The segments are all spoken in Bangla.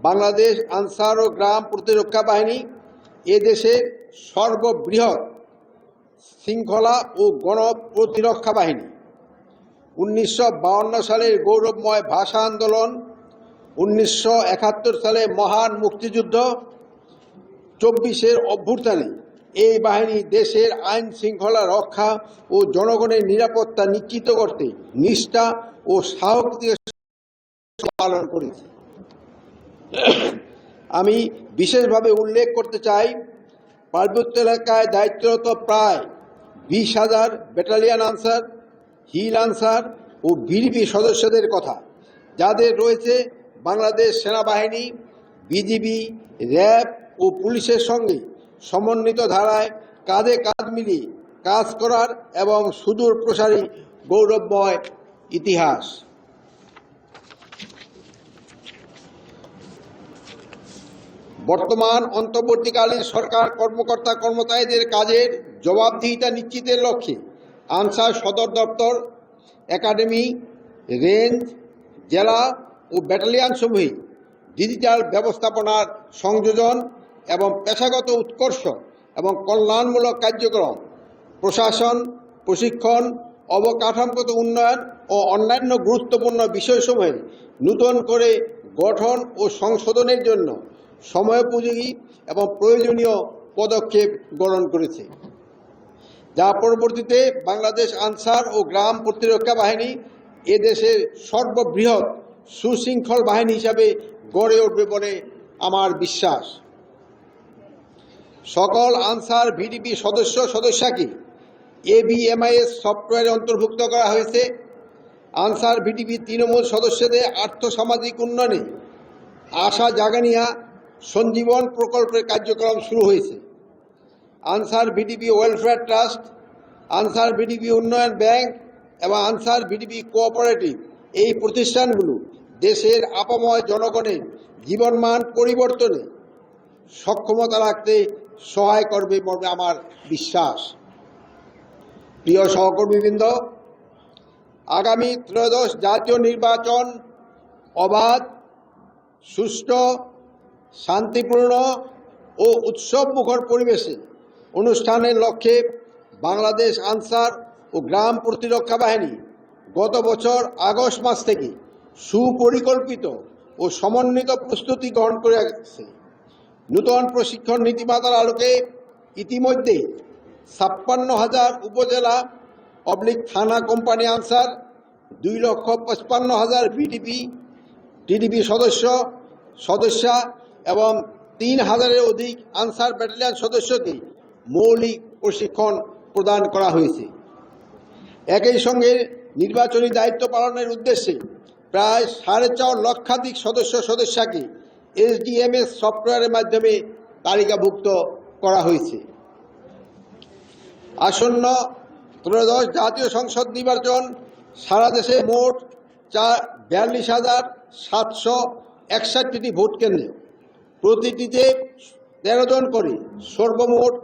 বাংলাদেশ আনসার ও গ্রাম প্রতিরক্ষা বাহিনী এদেশের সর্ববৃহৎ শৃঙ্খলা ও গণপ্রতিরক্ষা বাহিনী। 1952 সালের গৌরবময় ভাষা আন্দোলন, 1971 সালে মহান মুক্তিযুদ্ধ, 24-এর অভ্যুত্থানে এই বাহিনী দেশের আইন শৃঙ্খলা রক্ষা ও জনগণের নিরাপত্তা নিশ্চিত করতে নিষ্ঠা ও সাহস দিয়ে পালন করেছে। আমি বিশেষভাবে উল্লেখ করতে চাই পার্বত্য এলাকায় দায়িত্বরত প্রায় 20,000 ব্যাটালিয়ন আনসার, হিল আনসার ও বিডিপি সদস্যদের কথা, যাদের রয়েছে বাংলাদেশ সেনাবাহিনী, বিজিবি, র্যাব ও পুলিশের সঙ্গে সমন্বিত ধারায় কাঁধে কাঁধ মিলিয়ে কাজ করার এবং সুদূর প্রসারী গৌরবময় ইতিহাস। বর্তমান অন্তর্বর্তীকালীন সরকার কর্মকর্তা কর্মচারীদের কাজের জবাবদিহিতা নিশ্চিতের লক্ষ্যে আনসার সদর দপ্তর, একাডেমি, রেঞ্জ, জেলা ও ব্যাটালিয়ন সমূহে ডিজিটাল ব্যবস্থাপনার সংযোজন এবং পেশাগত উৎকর্ষ এবং কল্যাণমূলক কার্যক্রম, প্রশাসন, প্রশিক্ষণ, অবকাঠামোগত উন্নয়ন ও অন্যান্য গুরুত্বপূর্ণ বিষয়সমূহে নূতন করে গঠন ও সংশোধনের জন্য সময়োপযোগী এবং প্রয়োজনীয় পদক্ষেপ গ্রহণ করেছে, যা পরবর্তীতে বাংলাদেশ আনসার ও গ্রাম প্রতিরক্ষা বাহিনী এদেশের সর্ববৃহৎ সুশৃঙ্খল বাহিনী হিসাবে গড়ে উঠবে বলে আমার বিশ্বাস। সকল আনসার ভিডিপি সদস্যকে ABMIS সফটওয়্যারে অন্তর্ভুক্ত করা হয়েছে। আনসার ভিডিপি তৃণমূল সদস্যদের আর্থসামাজিক উন্নয়নে আশা জাগানিয়া সঞ্জীবন প্রকল্পের কার্যক্রম শুরু হয়েছে। Answer VDP welfare trust, answer VDP উন্নয়ন ব্যাংক এবং আনসার ভিডিপি কোঅপারেটিভ এই প্রতিষ্ঠানগুলো দেশের আপাময় জনগণের জীবনমান পরিবর্তনে সক্ষমতা রাখতে সহায় করবে বলে আমার বিশ্বাস। প্রিয় সহকর্মীবৃন্দ, আগামী ত্রয়োদশ জাতীয় নির্বাচন অবাধ, সুষ্ঠু, শান্তিপূর্ণ ও উৎসবমুখর পরিবেশে অনুষ্ঠানের লক্ষ্যে বাংলাদেশ আনসার ও গ্রাম প্রতিরক্ষা বাহিনী গত বছর আগস্ট মাস থেকে সুপরিকল্পিত ও সমন্বিত প্রস্তুতি গ্রহণ করে আসছে। নূতন প্রশিক্ষণ নীতিমালার আলোকে ইতিমধ্যে 56,000 উপজেলা থানা কোম্পানি আনসার, 2,55,000 টিডিপি সদস্যা এবং 3,000-এর অধিক আনসার ব্যাটালিয়ন সদস্যকে মৌলিক প্রশিক্ষণ প্রদান করা হয়েছে। একই সঙ্গে নির্বাচনী দায়িত্ব পালনের উদ্দেশ্যে প্রায় 4.5 লক্ষাধিক সদস্যকে SDMS সফটওয়্যারের মাধ্যমে তালিকাভুক্ত করা হয়েছে। আসন্ন ত্রয়োদশ জাতীয় সংসদ নির্বাচন সারা দেশে মোট 42,761টি ভোট কেন্দ্রে, প্রতিটিতে 13 জন করে সর্বমোট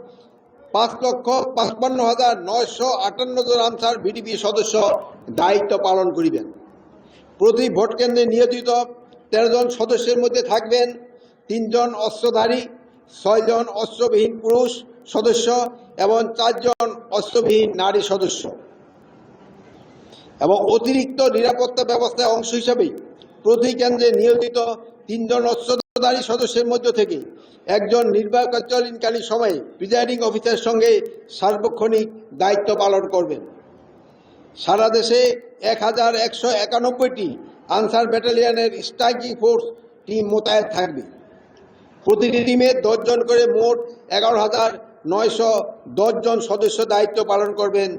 5,55,958 জন আনসার ভিডিপি সদস্য দায়িত্ব পালন করিবেন। প্রতি ভোট কেন্দ্রে নিয়োজিত 13 জন সদস্যের মধ্যে থাকবেন 3 জন অস্ত্রধারী, 6 জন অস্ত্রবিহীন পুরুষ সদস্য এবং 4 জন অস্ত্রবিহীন নারী সদস্য। এবং অতিরিক্ত নিরাপত্তা ব্যবস্থার অংশ হিসাবে প্রতি কেন্দ্রে নিয়োজিত 3 জন অস্ত্রধারী সদস্যের মধ্য থেকে 1 জন নির্বাচনকালীন সময়ে প্রিজাইডিং অফিসারের সঙ্গে সার্বক্ষণিক দায়িত্ব পালন করবেন। সারা দেশে 1,191টি আনসার ব্যাটালিয়নের স্ট্রাইকিং ফোর্স টিম মোতায়েন থাকবে। প্রতিটি টিমে 10 জন করে মোট 11,910 জন সদস্য দায়িত্ব পালন করবেন,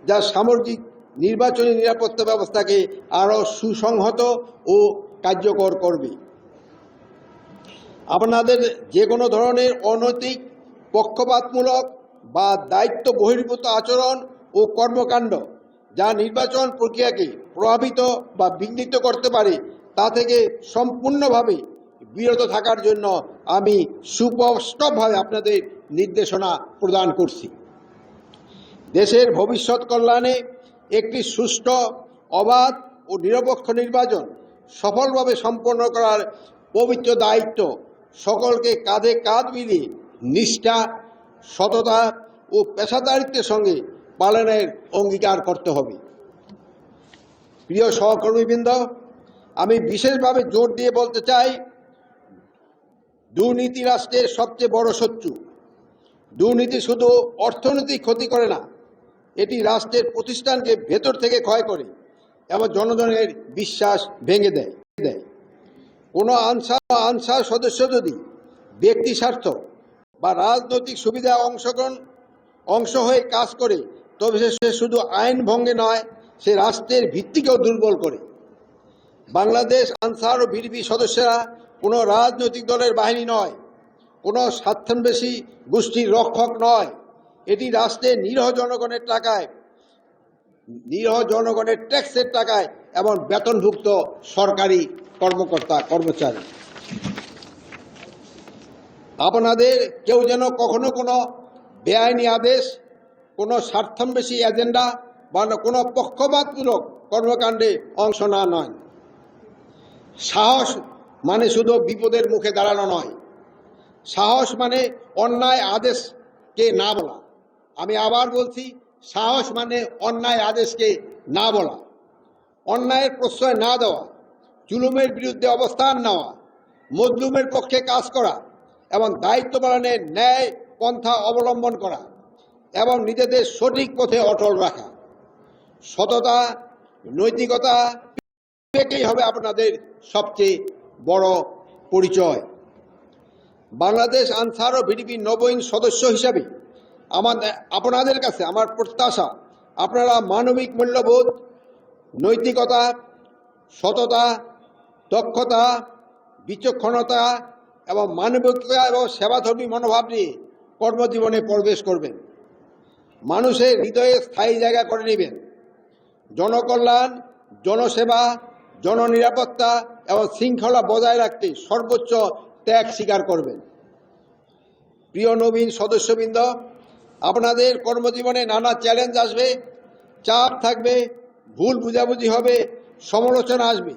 যা সামগ্রিক নির্বাচনী নিরাপত্তা ব্যবস্থাকে আরও সুসংহত ও কার্যকর করবে। আপনাদের যে কোনো ধরনের অনৈতিক, পক্ষপাতমূলক বা দায়িত্ব বহির্ভূত আচরণ ও কর্মকাণ্ড যা নির্বাচন প্রক্রিয়াকে প্রভাবিত বা বিঘ্নিত করতে পারে তা থেকে সম্পূর্ণভাবে বিরত থাকার জন্য আমি সুস্পষ্টভাবে আপনাদের নির্দেশনা প্রদান করছি। দেশের ভবিষ্যৎ কল্যাণে একটি সুষ্ঠু, অবাধ ও নিরপেক্ষ নির্বাচন সফলভাবে সম্পন্ন করার পবিত্র দায়িত্ব সকলকে কাঁধে কাঁধ মিলিয়ে নিষ্ঠা, সততা ও পেশাদারিত্বের সঙ্গে পালনের অঙ্গীকার করতে হবে। প্রিয় সহকর্মীবৃন্দ, আমি বিশেষভাবে জোর দিয়ে বলতে চাই, দুর্নীতি রাষ্ট্রের সবচেয়ে বড় শত্রু। দুর্নীতি শুধু অর্থনৈতিক ক্ষতি করে না, এটি রাষ্ট্রের প্রতিষ্ঠানকে ভেতর থেকে ক্ষয় করে এবং জনগণের বিশ্বাস ভেঙে দেয়। কোনো আনসার সদস্য যদি ব্যক্তি স্বার্থ বা রাজনৈতিক সুবিধা অংশ হয়ে কাজ করে, তবে সে শুধু আইন ভঙ্গে নয়, সে রাষ্ট্রের ভিত্তিকেও দুর্বল করে। বাংলাদেশ আনসার ও ভিডিপি সদস্যরা কোনো রাজনৈতিক দলের বাহিনী নয়, কোনো স্বার্থান্বেষী গোষ্ঠীর রক্ষক নয়। এটি রাষ্ট্রের নিরীহ জনগণের ট্যাক্সের টাকায় এবং বেতনভুক্ত সরকারি কর্মচারী। আপনাদের কেউ যেন কখনো কোনো বেআইনি আদেশ, কোনো স্বার্থান্বেষী এজেন্ডা বা কোনো পক্ষপাতমূলক কর্মকাণ্ডে অংশ না নেন। সাহস মানে শুধু বিপদের মুখে দাঁড়ানো নয়, সাহস মানে অন্যায় আদেশকে না বলা। আমি আবার বলছি, সাহস মানে অন্যায় আদেশকে না বলা, অন্যায়ের প্রশ্রয় না দেওয়া, জুলুমের বিরুদ্ধে অবস্থান নেওয়া, মজলুমের পক্ষে কাজ করা এবং দায়িত্ব পালনের ন্যায় পন্থা অবলম্বন করা এবং নিজেদের সঠিক পথে অটল রাখা। সততা, নৈতিকতা, বিবেকই হবে আপনাদের সবচেয়ে বড় পরিচয়। বাংলাদেশ আনসার ও ভিডিপির নবীন সদস্য হিসাবে আপনাদের কাছে আমার প্রত্যাশা, আপনারা মানবিক মূল্যবোধ, নৈতিকতা, সততা, দক্ষতা, বিচক্ষণতা এবং মানবিকতা এবং সেবাধর্মী মনোভাব নিয়ে কর্মজীবনে প্রবেশ করবেন। মানুষের হৃদয়ে স্থায়ী জায়গা করে নেবেন। জনকল্যাণ, জনসেবা, জননিরাপত্তা এবং শৃঙ্খলা বজায় রাখতে সর্বোচ্চ ত্যাগ স্বীকার করবেন। প্রিয় নবীন সদস্যবৃন্দ, আপনাদের কর্মজীবনে নানা চ্যালেঞ্জ আসবে, চাপ থাকবে, ভুল বুঝাবুঝি হবে, সমালোচনা আসবে।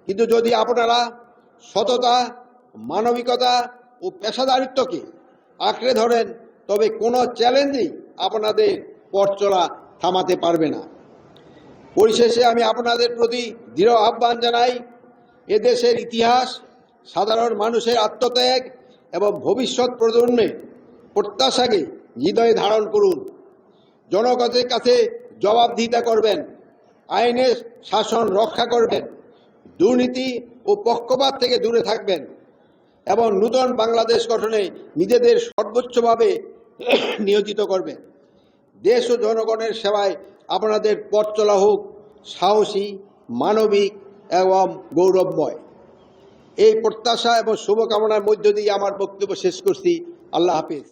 কিন্তু যদি আপনারা সততা, মানবিকতা ও পেশাদারিত্বকে আঁকড়ে ধরেন, তবে কোনো চ্যালেঞ্জই আপনাদের পথ চলা থামাতে পারবে না। পরিশেষে আমি আপনাদের প্রতি দৃঢ় আহ্বান জানাই, এদেশের ইতিহাস, সাধারণ মানুষের আত্মত্যাগ এবং ভবিষ্যৎ প্রজন্মের প্রত্যাশাকে হৃদয়ে ধারণ করুন। জনগণের কাছে জবাবদিহিতা করবেন, আইনের শাসন রক্ষা করবেন, দুর্নীতি ও পক্ষপাত থেকে দূরে থাকবেন এবং নূতন বাংলাদেশ গঠনে নিজেদের সর্বোচ্চভাবে নিয়োজিত করবেন। দেশ ও জনগণের সেবায় আপনাদের পথ চলা হোক সাহসী, মানবিক এবং গৌরবময়। এই প্রত্যাশা এবং শুভকামনার মধ্য দিয়ে আমার বক্তব্য শেষ করছি। আল্লাহ হাফেজ।